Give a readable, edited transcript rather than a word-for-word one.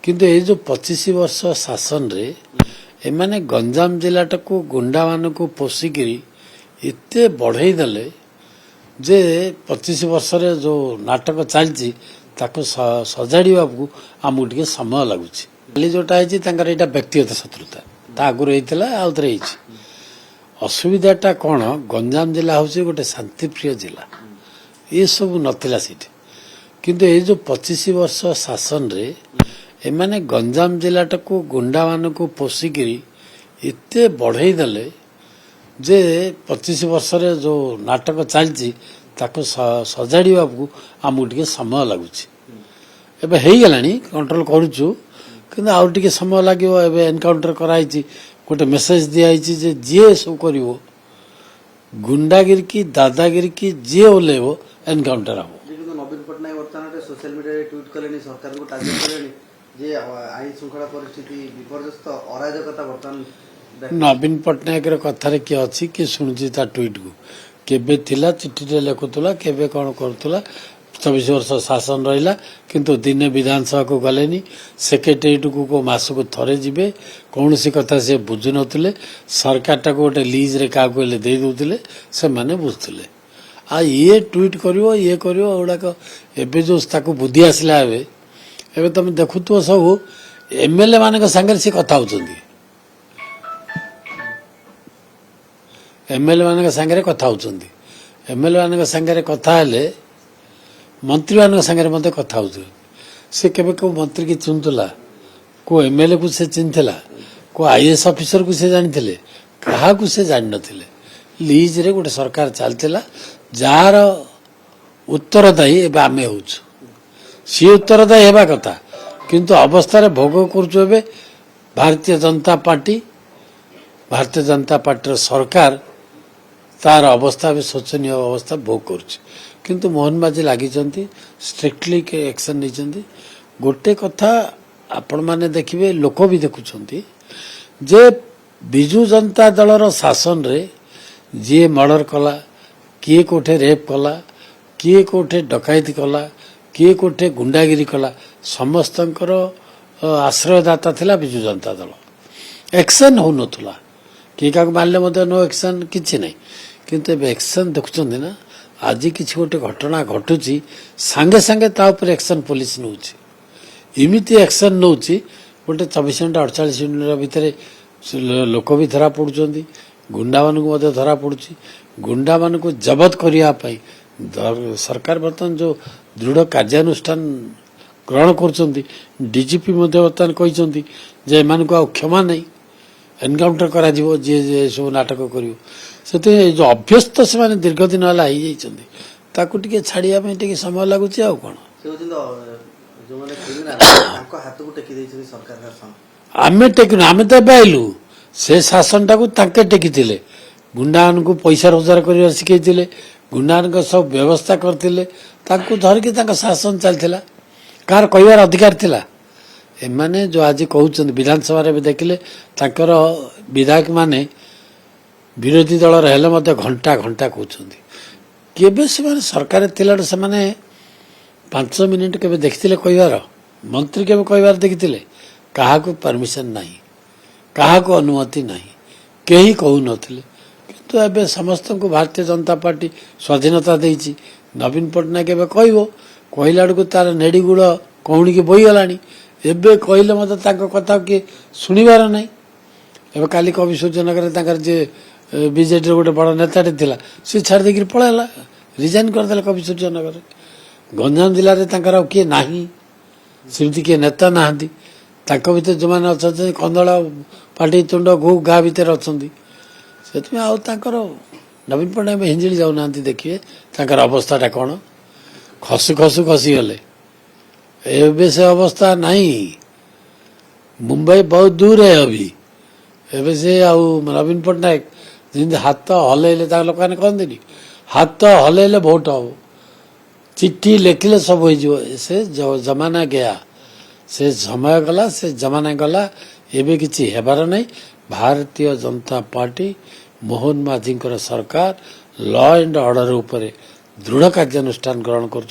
किंतु ये जो 25 वर्ष शासन रे एमाने गंजाम जिलाटा को गुंडा मान को पोषिकी एते बढ़ई देले जे 25 वर्ष रे जो नाटक चलती सजाड़ा को आमको टे समय लगुच जोटा है व्यक्तिगत शत्रुता आगुरी होता आउ थे असुविधाटा कौन गंजाम जिला हूँ गोटे शांतिप्रिय जिला ये सब नथिला सीट किंतु ये जो 25 वर्ष शासन रे एमाने गंजाम जिलाटा को गुंडा मान को पोषिकी एते बढ़ई देले जे 25 वर्ष रे जो नाटक चलती सजाड़ा को आमको टे समय लगुच एबे हो गला कंट्रोल करुचु किंतु आउ टे समय लगे एनकाउंटर कराई गोटे मेसेज दिखाई जी सब कर गुंडागिरी की दादागिरी की जी ओल्लेब एनकाउंटर हम नवीन पट्टनायक बर्तमान सोशल मीडिया ट्वीट कले सरकार को टार्गेट कले जे आईन श्रृंखला परिस्थिति विपर्यस्त अराजकता बर्तमान नवीन पट्टनायक कथार किए अच्छी किए शुणुची ट्वीट को केबे थिला चिट्ठी लिखुला केबे कौन करुला 24 वर्ष शासन रहा किंतु दिने विधानसभा को गलेनी सेक्रेटेरिएट को मास को थरे जीवे कौन सी कथा से बुझु नथिले सरकार टाक गोटे लीज रे क्या दे दौले से माने बुझुले आ ये ट्वीट करिवो ये करिवो गुड़ाक एबे जो ताको बुद्धि आसला एबे तुम देखुथो सब एमएलए मान संगे से कथा होचंदी एमएलए मान संगे कथा होचंदी एमएलए मान संगे कथा हेले मंत्री मान संगे मत कथा हो से केबे को मंत्री की चिन्हला को एमएलए को से चिन्हला को आईएएस ऑफिसर को से जानी क्या से जान नथिले लीज रे गोटे सरकार चलता जार उत्तरदायी एवं आम हो सी उत्तरदायी हेबा कथा किंतु अवस्था भोग कर भारतीय जनता पार्टी सरकार तार अवस्था शोचनीय अवस्था भोग कर किंतु मोहन माझी लगी स्ट्रिक्टली एक्शन नहीं गोटे कथा आपण माने देखिए लोक भी देखुंट जे बिजु जनता दलर शासन रे जी मर्डर कला किए कोठे रेप कला किए कोठे डकायती कला किए कोठे गुंडागिरी कला समस्त आश्रयदाता थिला बिजु जनता दल एक्शन हो नथुला किए क्या मानले नो एक्शन किछि नहीं किंतु एक्शन देखुं ना आज किसी गोटे घटना घटुची सांगे सांगे एक्शन पुलिस नौमती एक्शन नौ गोटे 24 घंटा 48 मिनट भितर लोक भी धरा पड़ुंट गुंडा मान धरा पड़ी गुंडा मान को जबत करने सरकार बर्तमान जो दृढ़ कार्यानुष्ठान ग्रहण कर डीजीपी बर्तमान कहते क्षमा नहीं एनकाउंटर करा जी सब नाटक कर जो अभ्यस्त से माने दीर्घ दिन है छाड़िया समय लगुच कौन आम टेकन आम तो आइलु से शासन टाक टेकी गुंडा मान को पैसा रोजगार कर शिखे गुंडा मान सब व्यवस्था करते धरिकी शासन चलता कार कहबार अधिकार थिला एमाने जो आज कहते विधानसभा भी देखिले विधायक माने विरोधी दल हेले घंटा घंटा कहते केबे से सरकार थिला से 5 मिनिट केबे देखिथिले कहबार मंत्री केबे कहबार देखिथिले कहा को परमिशन नहीं कहा को अनुमति नहीं कहीं कहू नथिले किंतु एबे समस्त को भारतीय जनता पार्टी स्वाधीनता देइछि नवीन पट्टनायक एबे कहला को तार नेड़ी गुड़ कौणी की बोई गलानी एबे कहले मत कथा किए शुणिबार नहीं एबे काली कवि सूर्यनगर जे बीजेडी गोटे बड़ नेताटे थिला सी छाड़ देकर पळेला रिजाइन करदे कवि सूर्यनगर गंजाम जिले में किए ना सेमती किए नेता ना भर जो मैंने अच्छा कंदला पार्टी तुंड घू गाँ भितर अच्छा से नवीन पट्टनायक हिंजिली जाऊना देखिए अवस्थाटा कौन खसु खसु खसीगले एबे से अवस्था नहीं मुंबई बहुत दूर है अभी एबे से नवीन पट्टनायक जमी हाथ हलैले लोक कहते हाथ हलैले भोट हम चिट्ठी लिखिले सब हो से जमाना गया से समय गला से जमाना गला एबे किछि हेबार नहीं भारतीय जनता पार्टी मोहन माझी सरकार लॉ एंड ऑर्डर उपरे दृढ़ कार्यानुष्ठान ग्रहण कर